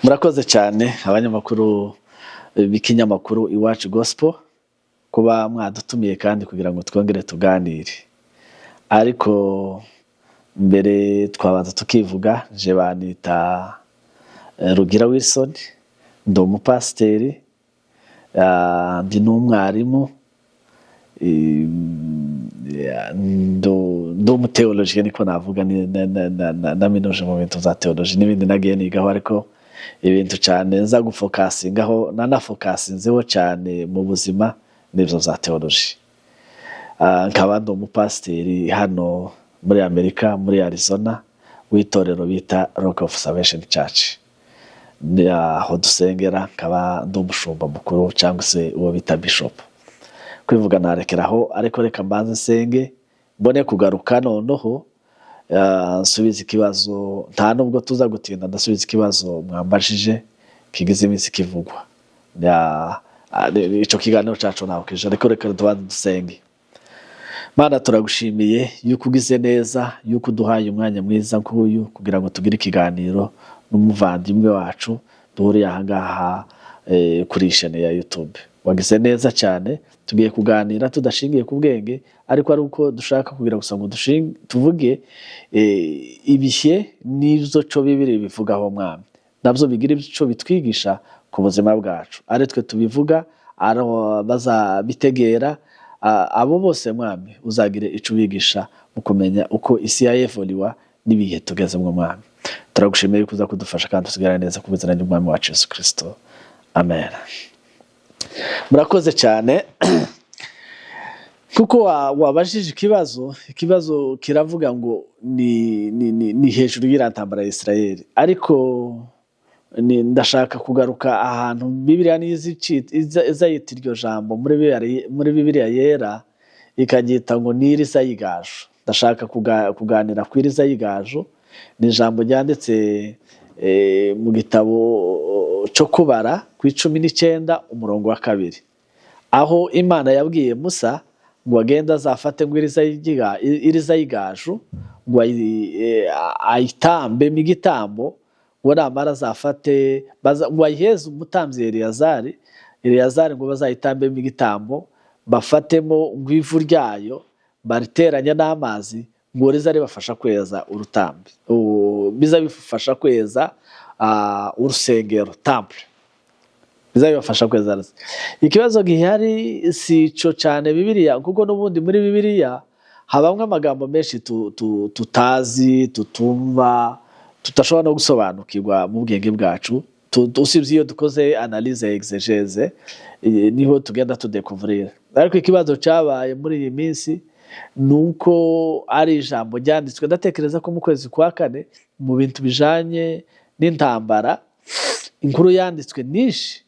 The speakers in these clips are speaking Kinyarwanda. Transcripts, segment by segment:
Murakoze cyane abanyamakuru b'ikinyamakuru Iwacu Gospel kuba mwadutumiye kandi kugira ngo twongere tuganire. Ariko mbere twabanza tukivuga, je banita Rugira Wilson, ndi umupasiteri, ndi n'umwarimu, ndi umuteoloji niko navuga, naminoje mu bintu za teoloji n'ibindi nagiye nigaho, ariko ibintu cyane nza gufokasingaho nanafokasinzeho cyane mu buzima n'ibyo za teoloji. Nkaba ndi umupasiteri hano muri Amerika, muri Arizona, w'itorero bita Rock of Salvation Church. Aho dusengera, nkaba ndi umushumba mukuru cyangwa se uwo bita bishop. Kwivuga narekeraho, ariko reka mbanze nsenge mbone kugaruka noneho nsubiza ikibazo. Nta nubwo tuza gutinda, ndasubiza ikibazo mwambajije kigize iminsi kivugwa. Ico kiganiro cyacu naho kije, ariko reka tubanze dusenge. Mana, turagushimiye yuko ugize neza, yuko uduhaye umwanya mwiza nk'uyu kugira ngo tugire ikiganiro n'umuvandimwe wacu duhuriye aha ngaha kuri channel ya YouTube. Wagize neza cyane, tugiye kuganira tudashingiye ku bwenge, ariko ari uko dushaka kugira gusa ngo tuvuge ibihe n'ibyo cyo Bibiliya bivugaho mwami, nabyo bigira ico bitwigisha ku buzima bwacu. Ari twe tubivuga, bazabitegera, abo bose mwami uzagire ico bigisha mu kumenya uko isi yevoliwa n'ibihe tugezemo mwami. Turagushimiye kuza kudufasha kandi tusigara neza ku bizina by'umwami wacu Yesu Kristo, amen. Murakoze cyane. Kuko wabajije ikibazo kiravuga ngo ni hejuru y'irantambara ya Israel, ariko ndashaka kugaruka ahantu Bibiliya izayita iryo jambo muri Bibiliya yera, ikagita ngo ni iriza y'igaju. Ndashaka kuganira ku iriza y'igaju. Ni ijambo ryanditse mu gitabo cyo kubara ku 19 umurongo wa 2, aho Imana yabwiye Musa ngo agenda azafate ngo iriza y'igaju ngo ayitambe mu gitambo, ngo namara azafate ngo ayiheze umutambyi Eleyazari ngo bazayitambe mu gitambo, bafatemo ngo ivu ryayo bariteranya n'amazi, ngo riza ribafasha kweza urutambi, biza bifasha kweza urusengero temple, biza bifasha kweza. Ikibazo gihari si ico cyane Bibiliya, kuko n'ubundi muri Bibiliya habamwe amagambo menshi tutazi, tutumva, tutashobora no gusobanukirwa mu bwenge bwacu. Usibye iyo dukoze analyse exegese niho tugenda tudekuvurira. Ariko ikibazo cyabaye muri iyi minsi nuko ari ijambo ryanditswe, ndatekereza ko mu kwezi kwa 4 mu bintu bijanye n'intambara, inkuru yanditswe nyinshi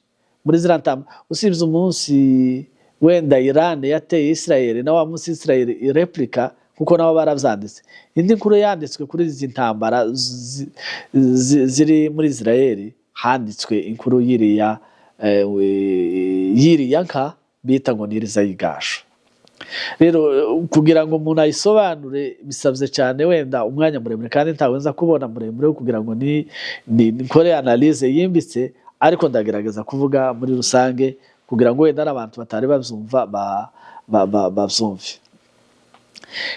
muri zirantambara. Usibye umunsi wenda Iran yateye Israel, na wa munsi Israel ireplika kuko nabo baravyanditse. Indi nkuru yanditswe kuri izi ntambara ziri muri Israel, handitswe inkuru yiriya nka bita ngo niriza y'igaju. Rero kugira ngo umuntu ayisobanure bisabye cyane wenda umwanya muremure, kandi ntawenza kubona muremure kugira ngo ni nkore analyse yimbitse, ariko ndagerageza kuvuga muri rusange kugira ngo wenda n'abantu batari bavyumva bavyumve.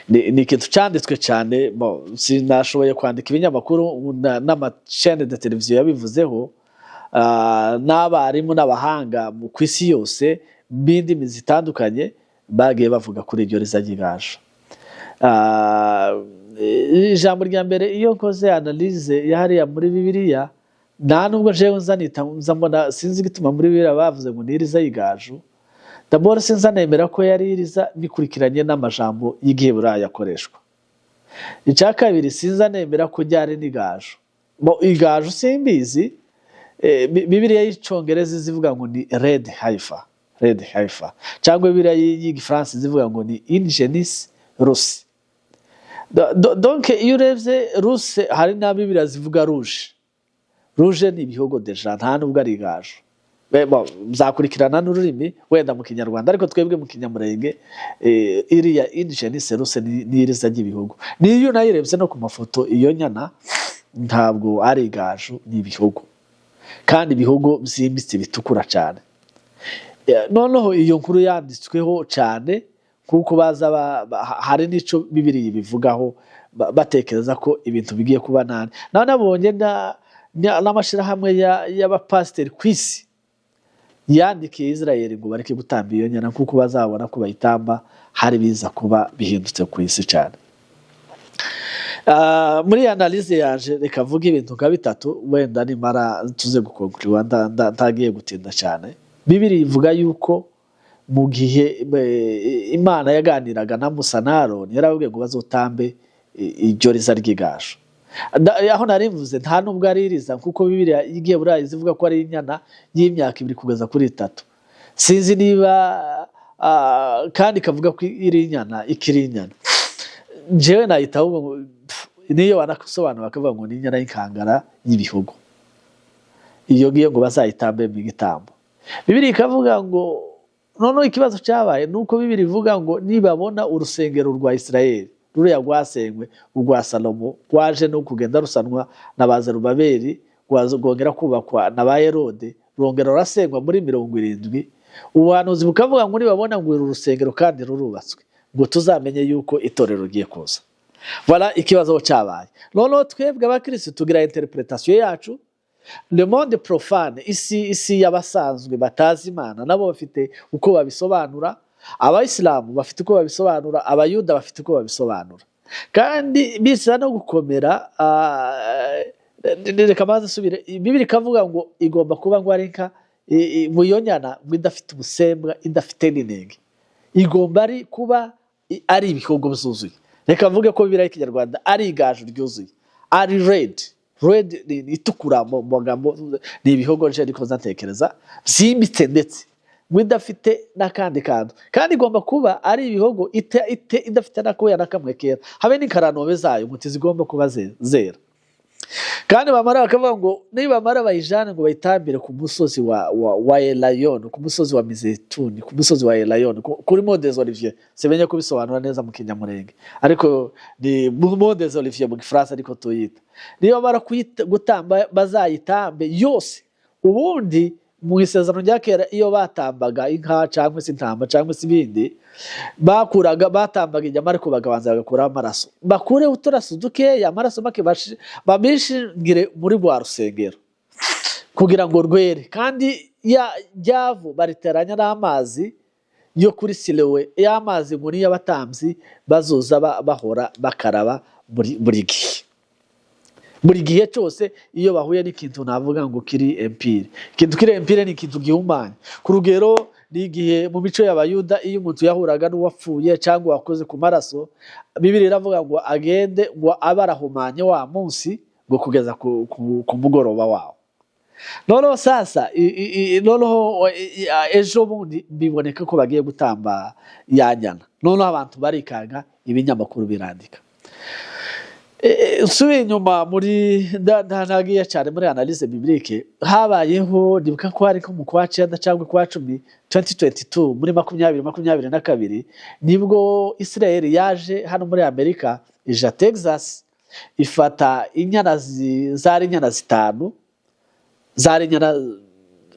Ni ikintu cyanditswe cyane, sinashoboye kwandika ibinyamakuru n'amachene de televiziyo yabivuzeho, n'abarimu n'abahanga mu kwisi yose b'indimi zitandukanye bagiye bavuga kuri iryo riza ry'igaju. Ijambo rya mbere iyo nkoze analyse yahariya muri Bibiliya, nta nubwo jewe nzambona, sinzi gituma muri Bibiliya bavuze ngo ni iriza y'igaju. D'abord sinzanemera ko yari iriza bikurikiranye n'amajambo y'Igiheburayo akoreshwa. Icya kabiri, sinzanemera ko ryari n'igaju. Igaju simbizi, Bibiliya y'Icongereza zivuga ngo ni red heifer, cyangwa Bibiliya y'Igifaransa zivuga ngo ni ingenis russe. Donc iyo urebye russe, hari na Bibiliya zivuga rouge. Rouge ni ibihogo deja, nta nubwo ari igaju. Mzakurikirana n'ururimi wenda mu Kinyarwanda, ariko twebwe mu Kinyamurenge iriya ingenis russe ni iriza ry'ibihugu. Niyo nayirebye no ku mafoto, iyo nyana ntabwo ari igaju, ni ibihugu. kandi ibihugu byimbitse bitukura cyane. Noneho iyo nkuru yanditsweho cyane kuko hari n'icyo Bibiliya bivugaho batekereza ko ibintu bigiye kuba nabi. Nabonye n'amashyirahamwe y'abapasiteri ku isi yandikiye Israel ngo bareke gutamba iyo nyana kuko bazabona ko bayitamba hari biza kuba bihindutse ku isi cyane. Muri analize yaje reka vuga ibintu nka bitatu wenda nimara tuze gukonkuriwa ntagiye gutinda cyane. Bibiliya ivuga yuko mu gihe Imana yaganiraga na Musa na Aroni yarababwiye ngo bazotambe iryo riza ry'igaju. Aho narimvuze nta nubwo aririza kuko Bibiliya igiye burayi zivuga ko ari inyana y'imyaka 2 kugeza kuri 3. Sinzi niba kandi kavuga ko iri inyana ikiri inyana. Jewe nayitaho niyo banasobanura bakavuga ngo ni inyana y'inkangara y'ibihugu. Iyo giye ngo bazayitambe mu gitambo. Bibiliya ikavuga ngo noneho ikibazo cyabaye nuko Bibiliya ivuga ngo nibabona urusengero rwa Israel ruriya rwasengwe urwa Salomo rwaje no kugenda rusanwa na ba Zerubabeli rwongera kubakwa na ba Herode rwongera rasengwa muri 70. Ubuhanuzi bukavuga ngo nibabona ngo uru rusengero kandi rurubatswe ngo tuzamenye yuko itorero rigiye kuza. Voilà ikibazo cyabaye. Noneho twebwe abakristo tugira interpretation yacu. Le monde profane isi y'abasanzwe batazi Imana nabo bafite uko babisobanura. Abayisilamu bafite uko babisobanura, abayuda bafite uko babisobanura. Kandi bisa no gukomera reka maze subire. Bibiliya ikavuga ngo igomba kuba ngo ari nka mu yonyana ngo idafite ubusembwa idafite n'inenge. Igomba ari kuba ari ibihogo byuzuye. Reka mvuge ko Bibiliya y'Ikinyarwanda ari igaju ryuzuye. Ari red itukura mu magambo ni ibihogo nje ariko nzatekereza byimbitse ndetse widafite nakandi kantu kandi igomba kuba ari ibihogo idafite nakoya nakamwe kera habe n'inkaranobe zayo muti zigomba kuba zera. Kandi bamara bakavuga ngo nibamara bayijane ngo bayitambire ku musozi wa Elayon, ku musozi wa Mizeituni, ku musozi wa Elayon, kuri Mondes Olivier. Semenye ko bisobanura neza mu Kinyamurenge ariko ni Mondes Olivier mu Gifaransa ariko tuyita. Niyo bara gutamba bazayitambe yose. Ubundi mu isezerano rya kera iyo batambaga inka cyangwa se intama cyangwa se ibindi batambaga inyama ariko bagabanza bagakura amaraso, bakure uturaso dukeya amaraso make babishingire muri rwa rusengero kugira ngo rwere. Kandi ryavu bariteranya n'amazi yo kuri Silowe, y'amazi muri y'abatambyi bazoza bahora bakaraba buri gihe cyose iyo bahuye n'ikintu navuga ngo kiri empire. Ikintu kiri empire ni ikintu gihumanye. Ku rugero ni igihe mu mico y'abayuda iyo umuntu yahuraga n'uwapfuye cyangwa wakoze ku maraso, Bibiliya iravuga ngo agende ngo abarahumanye wa munsi ngo kugeza ku mugoroba wawo. Noneho sasa noneho ejo bundi biboneka ko bagiye gutamba yanyana. Noneho abantu barikanga ibinyamakuru birandika. Subi nyuma muri ntagiye cyane muri analyse biblique habayeho ndibuka ko ari ko mu kwa 9 cyangwa kwa 10 2022 muri 2022 nibwo Israel yaje hano muri Amerika ija Texas ifata inyana zari inyana 5 zari inyana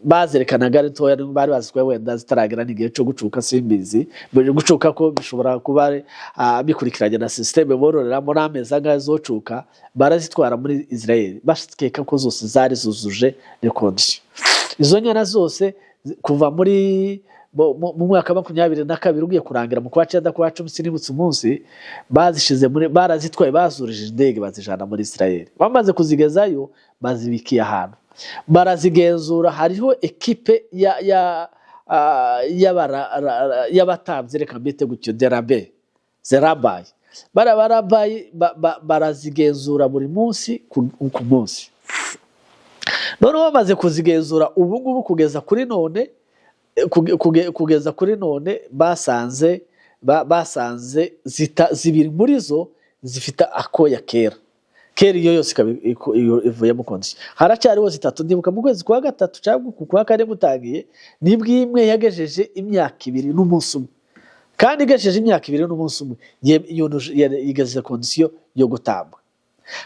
bazerekanaga ari ntoya bari bazikwe wenda zitaragira n'igihe cyo gucuka simbizi gucuka ko bishobora kuba bikurikiranye na systeme bororeramo n'ameza ngazocuka barazitwara muri Israel bashikeka ko zose zari zuzuje les conditions. Izo nyana zose kuva muri mu mwaka 2022 ugiye kurangira mu kwa 9 kwa 10 sinibutse umunsi bazishize muri barazitwaye bazurije indege bazijana muri Israel. Bamaze kuzigezayo bazibikiye ahantu barazigenzura. Hariho ekipe y'abatambyi reka mbite gutyo zerabaye barazigenzura buri munsi ku munsi. None bamaze kuzigenzura ubu ngubu kugeza kuri none basanze zibiri muri zo zifite akoya kera iyo yose ivuye mu kondisi. Haracyariho 3 ndibuka mu kwezi kwa 3 cyangwa ku kwa 4 gutangiye nibwo imwe yagejeje imyaka 2 n'umunsi umwe. Kandi igejeje imyaka 2 n'umunsi umwe yigejeje kondisiyo yo gutambwa.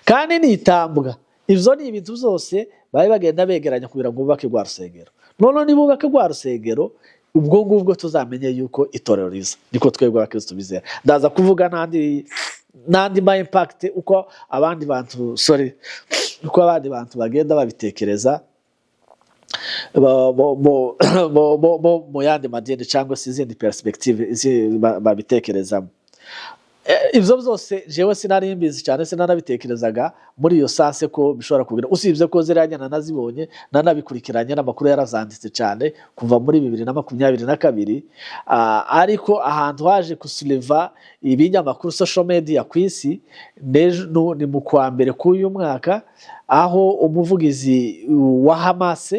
Kandi nitambwa ivyo ni ibintu byose bari bagenda begeranya kugira ngo bubake rwa rusengero. None nibubake rwa rusengero, ubwo ngubwo tuzamenye yuko itorero riza, niko twebwe abakristo bizera. Ndaza kuvuga nandi ma impact uko abandi bantu bagenda babitekereza mu yandi madini cyangwa se izindi perspective babitekerezamo. Ivyo byose jewe sinari mbizi cyane, sinanabitekerezaga muri iyo sanse ko bishobora kugira, usibye ko ziranyana nazibonye nanabikurikiranye n'amakuru yarazanditse cyane kuva muri 2022. Ariko ahantu haje kusuleva ibinyamakuru social media kwisi ni mu kwa mbere k'uyu mwaka, aho umuvugizi wa Hamas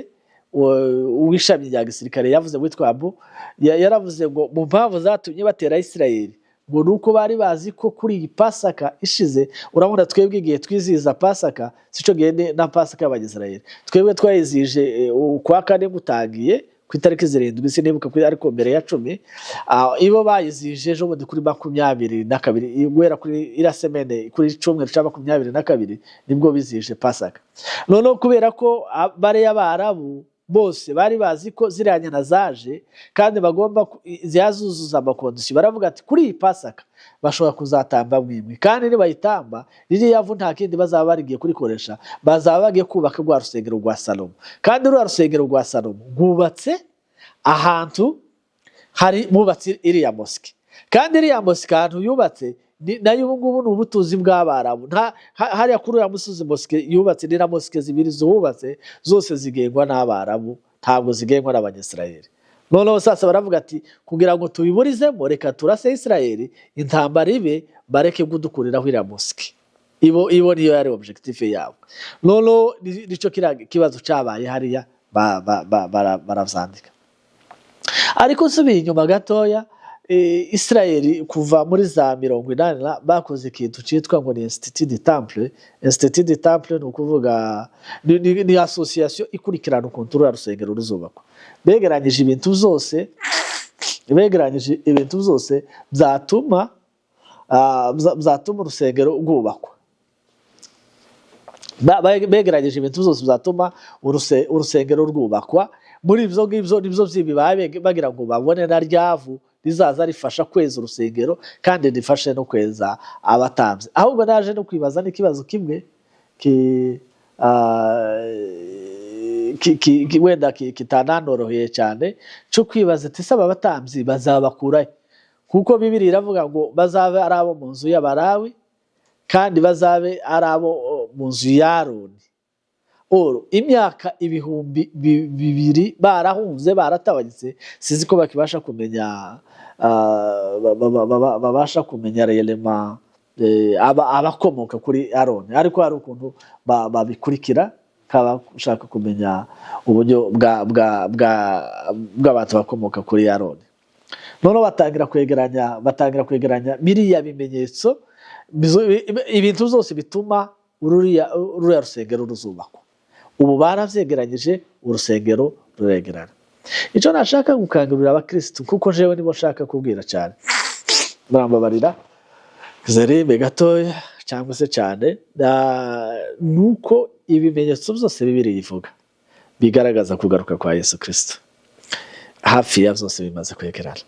w'ishami rya gisirikare yavuze witwa Abu yaravuze ngo mu mpamvu zatumye batera Israel ngo nuko bari bazi ko kuri iyi Pasaka ishize, urabona twebwe igihe twizihiza Pasaka sico gende na Pasaka y'Abanyisraeli, twebwe twayizije kwa kane gutangiye ku itariki 7 sinibuka kuri, ariko mbere ya 10 ibo bayizije ejo bundi kuri 22 guhera kuri irasemene kuri 22 nibwo bizije Pasaka. None kubera ko bare y'Abarabu bose bari bazi ko ziranyana zaje kandi bagomba ziyazuzuza amakondisiyo, baravuga ati kuri iyi Pasaka bashobora kuzatamba mwimwe, kandi nibayitamba ririya vu nta kindi bazaba barigiye kurikoresha, bazaba bagiye kubaka rwa rusengero rwa Salomo. Kandi rwa rusengero rwa Salomo rwubatse ahantu hari bubatse iriya mosque, kandi iriya mosque ahantu yubatse nayo ubu ngubu ni ubutuzi bw'Abarabu. Hariya kuri uriya musozi mosque yubatse ni na mosque zibiri zubatse zose zigengwa n'Abarabu, ntabwo zigengwa n'Abanyisraeli. Noneho sasa baravuga ati kugira ngo tubiburizemo reka turase Israeli, intambara ibe, bareke kudukuriraho iriya mosque. Ibo niyo yari objectif yabo. Noneho nico kibazo cyabaye hariya baravandika. Ariko subiye inyuma gatoya, Israeli kuva muri za 80 bakoze ikintu cyitwa ngo ni Institut du Temple. Institut du Temple ni ukuvuga ni association ikurikirana ukuntu rusengero ruzubakwa. Begeranyije ibintu byose byatuma urusengero rwubakwa. Begeranyije ibintu byose byatuma urusengero rwubakwa. Muri ivyo ngivyo nivyo vyibibaye bagira ngo babone na ryavu rizaza rifasha kweza urusengero kandi rifashe no kweza abatamvyi. Ahubwo naje no kwibaza n'ikibazo kimwe wenda kitananoroheye cyane cyo kwibaza ati saba abatamvyi bazabakurahe, kuko Bibiliya iravuga ngo bazabe ari abo mu nzu y'Abarawi kandi bazabe ari abo mu nzu ya Aroni. Imyaka 2000 barahunze baratabagitse, sizi ko bakibasha kumenya babasha kumenya relema abakomoka kuri Aroni, ariko hari ukuntu babikurikira kabashaka kumenya uburyo bw'abantu bakomoka kuri Aroni. None batangira kwegeranya biriya bimenyetso, ibintu byose bituma ururiya rusengero ruzubakwa. Ubu baravyegeranyije, urusengero ruregerana. Ico nashaka gukangurira abakristo, kuko jewe nibo shaka kubwira cyane, barambabarira zerebe gatoya cyangwa se cyane, nuko ibimenyetso byose Bibiliya ivuga bigaragaza kugaruka kwa Yesu Kristo hafi ya byose bimaze kwegerana.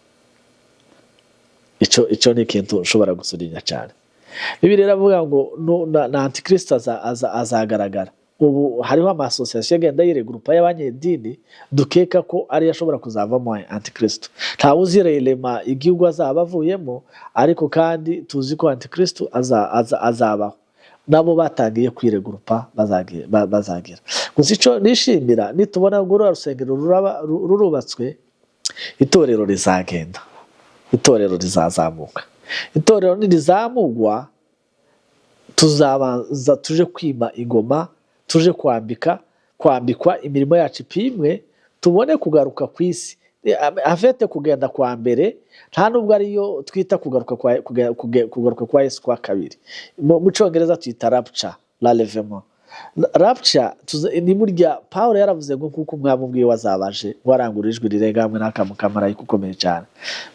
Ico ni ikintu ushobora gusurinya cyane. Bibiliya iravuga ngo na Antikristo azagaragara. Ubu hariho amasosiyasiyo agenda yiregurupa y'abanyedini dukeka ko ari yashobora kuzavamo Antikristo. Ntawe uzi relema igihugu azaba avuyemo, ariko kandi tuzi ko Antikristo azabaho. Nabo batangiye kwiregurupa bazagira. Gusa ico nishimira nitubona ngo urusengero rurubatswe, itorero rizagenda, itorero rizazamuka. Itorero nirizamugwa, tuzabanza tuje kwima ingoma, tuje kwambikwa imirimo yacu ipimwe, tubone kugaruka kwisi. Afete kugenda kwa mbere nta nubwo ariyo twita kugaruka kwa Yesu kwa kabiri. Mu Cyongereza twita rapture, l'enlèvement. Rapture ni burya Paulo yaravuze ngo kuko mwamubwiye wazabaje warangura ijwi rirenga hamwe n'akamukamarayika ukomeye cyane,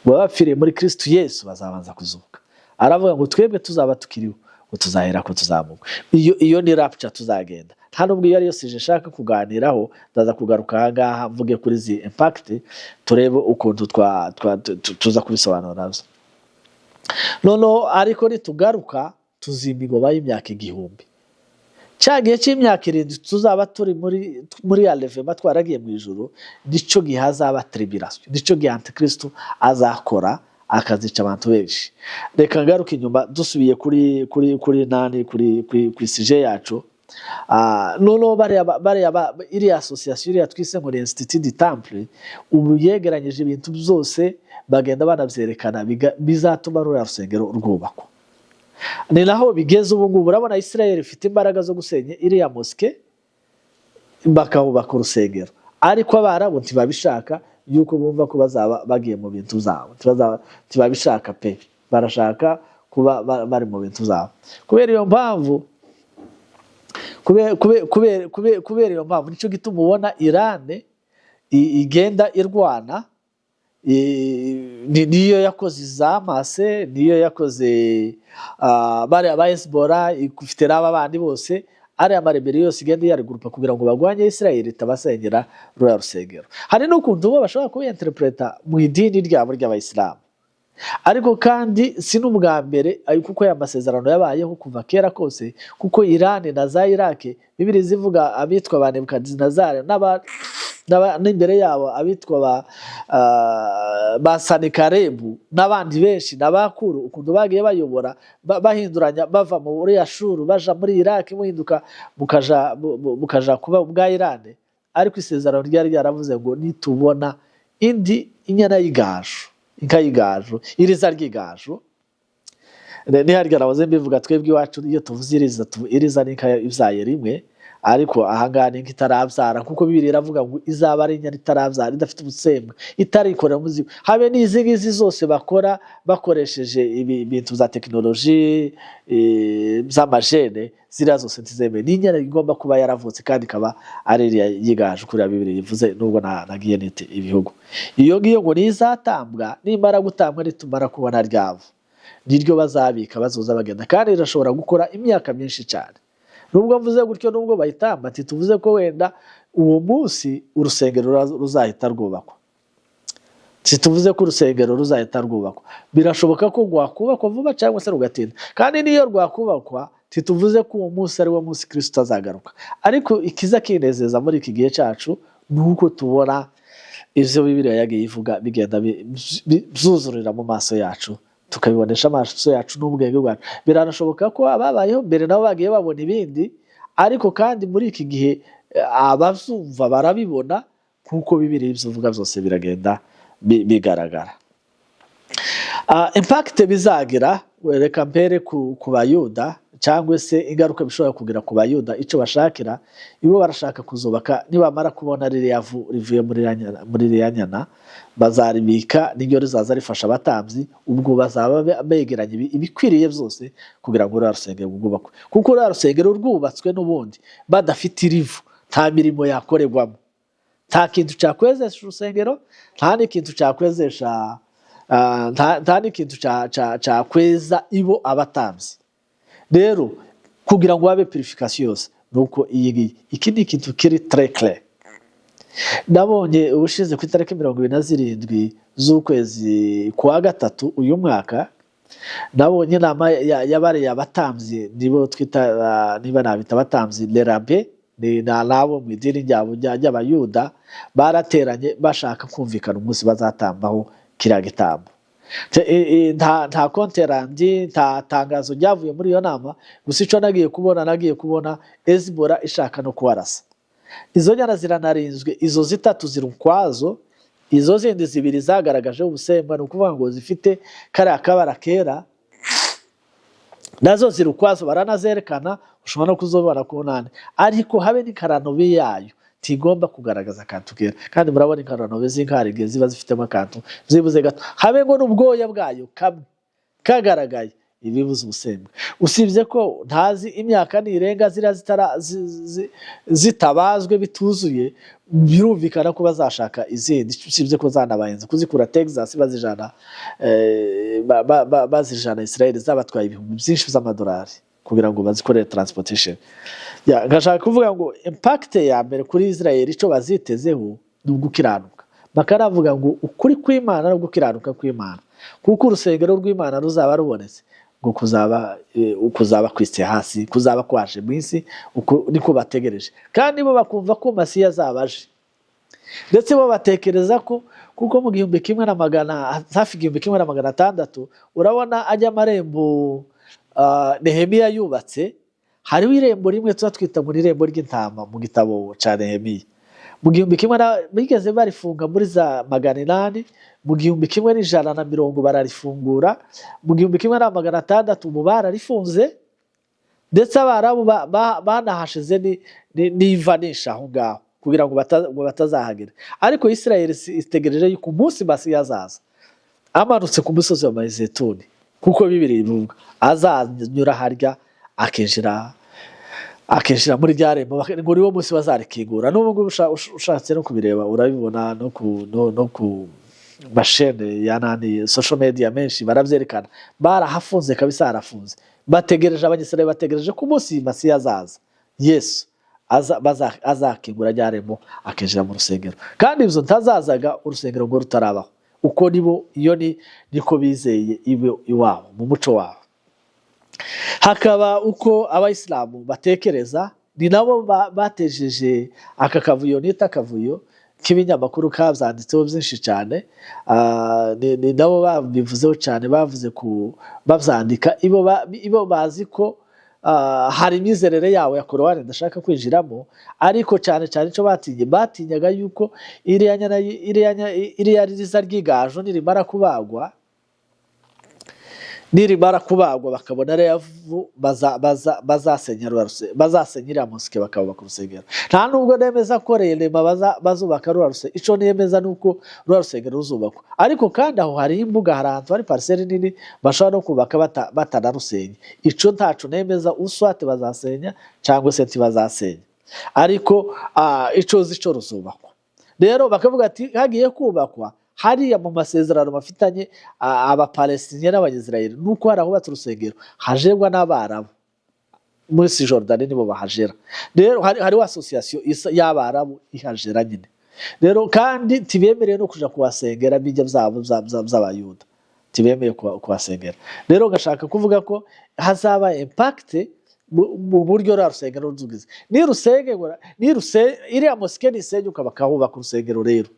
ngo bapfiriye muri Kristo Yesu bazabanza kuzuka. Aravuga ngo twebwe tuzaba tukiriho, tuzahera ko tuzamuka. Iyo ni rapture tuzagenda. Nta nubwo iyo ariyo sije nshaka kuganiraho, ndaza kugaruka aha ngaha mvuge kuri izi impact, turebe ukuntu tuza kubisobanura nabyo. Noneho ariko nitugaruka tuzimigoba y'imyaka 1000. Cya gihe cy'imyaka 7 tuzaba turi muri alevema twaragiye mu ijuru, nico gihe hazaba tribulation, nico gihe Antikristo azakora akazica abantu benshi. Reka ngaruka inyuma dusubiye kuri nani kuri sije yacu. Noneho iri association iriya twise ngo Institut du Temple, ubu yegeranyije ibintu byose bagenda banabyerekana bizatuma ruriya rusengero rwubakwa. Ni naho bigeze ubu ngubu. Urabona Israel ifite imbaraga zo gusenya iriya moske bakahubaka urusengero, ariko Abarabu ntibabishaka, yuko bumva ko bazaba bagiye mu bintu zabo, ntibabishaka pe, barashaka kuba bari mu bintu zabo. Kubera iyo mpamvu nicyo gituma ubona Iran igenda irwana. Niyo yakoze za Mase, niyo yakoze bari aba Hezbollah, ifite n'aba bandi bose, ari amarebere yose igenda yarigurupa kugira ngo bagwanye Israel itabasenyera ruriya rusengero. Hari n'ukuntu bo bashobora kubinterpreta mu idini ryabo ry'Abayisilamu, ariko kandi si n'ubwa mbere, kuko aya masezerano yabayeho kuva kera kose, kuko Iran na za Iraq Bibiliya zivuga abitwa ba Nebukadinezari n'imbere yabo abitwa ba Sanikarebu n'abandi benshi n'abakuru, ukuntu bagiye bayobora bahinduranya, bava muri Ashuru baja muri Iraq, muhinduka mukaja kuba bwa Iran. Ariko isezerano ryari ryaravuze ngo nitubona indi inyana y'igaju, inka y'igaju, iriza ry'igaju, niharya nahoze mbivuga twebwe iwacu iyo tuvuze iriza n'inka ibyaye rimwe, ariko ahangaha ni itarabyara, kuko Bibiliya iravuga ngo izaba ari inyana itarabyara, idafite ubusembwa, itarikorera umuzigo. Habe n'izi ngizi zose bakora bakoresheje ibintu za tekinoloji z'amajene, ziriya zose ntizemeye. Ni inyana igomba kuba yaravutse kandi ikaba ari iriya y'igaju, kuriya Bibiliya ivuze, nubwo nagiye nite ibihugu. Iyo ngiyo ngo nizatambwa, nimara gutambwa nitumara kubona ryabo, niryo bazabika bazoza bagenda, kandi irashobora gukora imyaka myinshi cyane. Nubwo mvuze gutyo, nubwo bayitamba, tuvuze ko wenda uwo munsi urusengero ruzahita rwubakwa. Tuvuze ko urusengero ruzahita rwubakwa, birashoboka ko rwakubakwa vuba cyangwa se rugatinda. Kandi niyo rwakubakwa, tuvuze ko uwo munsi ari wo munsi Kristo azagaruka. Ariko ikiza kinezeza muri iki gihe cyacu nuko tubona ivyo Bibiliya yagiye ivuga bigenda byuzurira mu maso yacu, tukabibonesha amaso yacu n'ubwenge bwacu. Biranashoboka ko ababayeho mbere nabo bagiye babona ibindi, ariko kandi muri iki gihe abazumva barabibona, kuko Bibiliya ibivuga byose biragenda bigaragara. Impact bizagira, reka mpere ku Bayuda, cyangwa se ingaruka bishobora kugira ku Bayuda. Icyo bashakira, ibo barashaka kuzubaka, nibamara kubona ririya vu rivuye muri iriya nyana, bazaribika, nibyo rizaza rifasha abatambyi, ubwo bazaba begeranye ibikwiriye byose kugira ngo uriya rusengero rwubakwe. Kuko uriya rusengero rwubatswe n'ubundi badafite irivu, nta mirimo yakorerwamo, nta kintu cyakwezesha urusengero, nta n'ikintu cyakwezesha nta n'ikintu cyakweza ibo abatambyi. Rero kugira ngo habe purification yose, nuko iki ni ikintu kiri très clair. Nabonye ubushize ku itariki 27 z'ukwezi kwa gatatu uyu mwaka, nabonye inama y'abari abatambyi, nibo twita niba nabita abatambyi lerabe, ni nabo mu idini ry'Abayuda, barateranye bashaka kumvikana umunsi bazatambaho kiriya gitambo. Nta konterandi, nta tangazo ryavuye muri iyo nama, gusa icyo nagiye kubona Hezbollah ishaka no kubarasa. Izo nyana ziranarinzwe, izo zitatu ziri ukwazo, izo zindi zibiri zagaragaje ubusembwa, ni ukuvuga ngo zifite kariya kabara kera, nazo ziri ukwazo baranazerekana, ushobora no kuzobona ku nane. Ariko habe n'ikaranobe yayo tigomba kugaragaza akantu kera, kandi murabona inkaranobe z'inkarige ziba zifitemo akantu zibuze gato, habe ngo n'ubwoya bwayo kamwe kagaragaye, ibibuze ubusembwa. Usibye ko ntazi imyaka nirenga zitabazwe bituzuye, birumvikana ko bazashaka izindi. Usibye ko zanabayenze kuzikura Texas bazijana Israel, zabatwaye ibihumbi byinshi by'amadolari. kugira ngo bazikorere transportation. Ngashaka kuvuga ngo impact ya mbere kuri Israel ico bazitezeho ni ugukiranuka. Bakaravuga ngo ukuri kw'Imana no gukiranuka kw'Imana, kuko urusengero rw'Imana ruzaba rubonetse ngo kuzaba kwise hasi, kuzaba kwaje mu isi, niko bategereje. Kandi bo bakumva ko Masiya azabaje, ndetse bo batekereza ko kuko mu 1100 urabona ajya amarembo Nehemiya yubatse, hariho irembo rimwe twita ngo irembo ry'intama mu gitabo ca Nehemiya. Mu 1100 bigeze barifunga muri za 800, mu 1100 bararifungura, mu 1600 ubu bararifunze, ndetse Abarabu banahashize n'ivanisha aho ngaho kugira ngo batazahagera. Ariko Israel itegereje yuko umunsi Masiya azaza amanutse ku musozi wa Mayizetuni, kuko Bibiliya ivuga azanyura harya akinjira muri rya rembo, ngo niwo munsi bazarikingura. N'ubwo ushatse no kubireba urabibona no ku mashene ya social media menshi baravyerekana, barahafunze kabisa, harafunze. Bategereje, Abanyisraeli bategereje ku munsi Masiya azaza, Yesu azakingura rya rembo akinjira mu rusengero. Kandi ivyo ntazazaga urusengero ngo rutarabaho, uko nibo niko bizeye iwabo mu muco wabo. Hakaba uko Abayisilamu batekereza, ni nabo batejeje aka kavuyo nita kavuyo k'ibinyamakuru kavyanditseho byinshi cyane. Ni nabo babivuzeho cyane, bavuze bavyandika ibo bazi ko hari imyizerere yawo ya Korowani ndashaka kwinjiramo, ariko cyane cyane ico batinyaga yuko iriya riza ry'igaju nirimara kubagwa bakabona revu bazasenyera mosike bakabaka urusengero. Nta nubwo nemeza ko Rema bazubaka ruraruse, ico nemeza nuko rurarusengero ruzubakwa. Ariko kandi aho hari imbuga, hari ahantu hari parcelle nini bashobora no kubaka batanarusenya. Ico ntaco nemeza uswate bazasenya cyangwa se ntibazasenya, ariko ico zico ruzubakwa. Rero bakavuga ati hagiye kubakwa hariya mu masezerano bafitanye Abapalestinien n'Abanyisraeli, nuko harahubatse urusengero hajebwa n'Abarabu muri Cisjordanie, nibo bahajera. Rero hari association y'Abarabu ihajera nyine. Rero kandi tibemereye no kuja kuwasengera bijya byabo by'Abayuda, tibemeye kuwasengera. Rero ngashaka kuvuga ko hazaba impact mu buryo rusengero ruzugize. Iriya mosike nisenyuka bakahubaka urusengero. Rero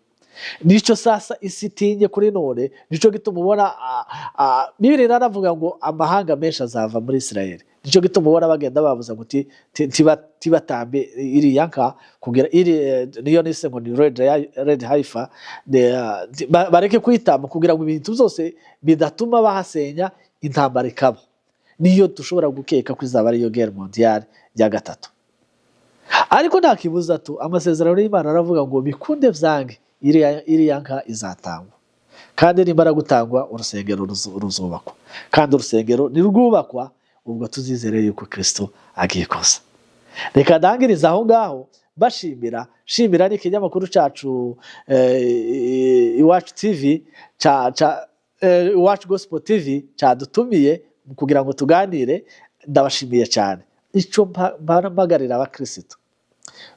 nico sasa isitinye kuri none, nico gituma ubona Bibiliya naravuga ngo amahanga menshi azava muri Israel. Nico gituma ubona bagenda bavuza ngo tibatambe iriya nka kugira niyo nise ngo ni red haifa, bareke kwitamba kugira ngo ibintu byose bidatuma bahasenya intambara ikaba. Niyo dushobora gukeka ko izaba ariyo guerre mondiale ya gatatu. Ariko nta kibuza amasezerano y'Imana aravuga ngo bikunde vyange iriya nka izatangwa, kandi nimara gutangwa urusengero ruzubakwa. Kandi urusengero nirwubakwa ubwo tuzizere yuko Kristo agiye kuza. Reka ndangiriza aho ngaho shimira n'ikinyamakuru cacu Iwacu TV Iwacu Gospel TV cadutumiye kugira ngo tuganire. Ndabashimiye cyane. Ico mpagarira abakristo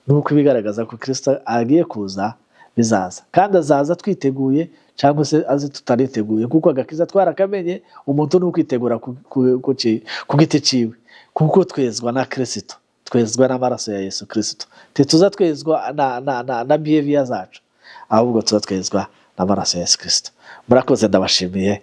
nuko bigaragaza ko Kristo agiye kuza bizaza, kandi azaza twiteguye cyangwa se azi tutariteguye, kuko agakiza twarakamenye. Umuntu ni ukwitegura ku giti ciwe, kuko twezwa na Kristo, twezwa n'amaraso ya Yesu Kristo. Tuza twezwa na behavior zacu, ahubwo tuza twezwa n'amaraso ya Yesu Kristo. Murakoze, ndabashimiye.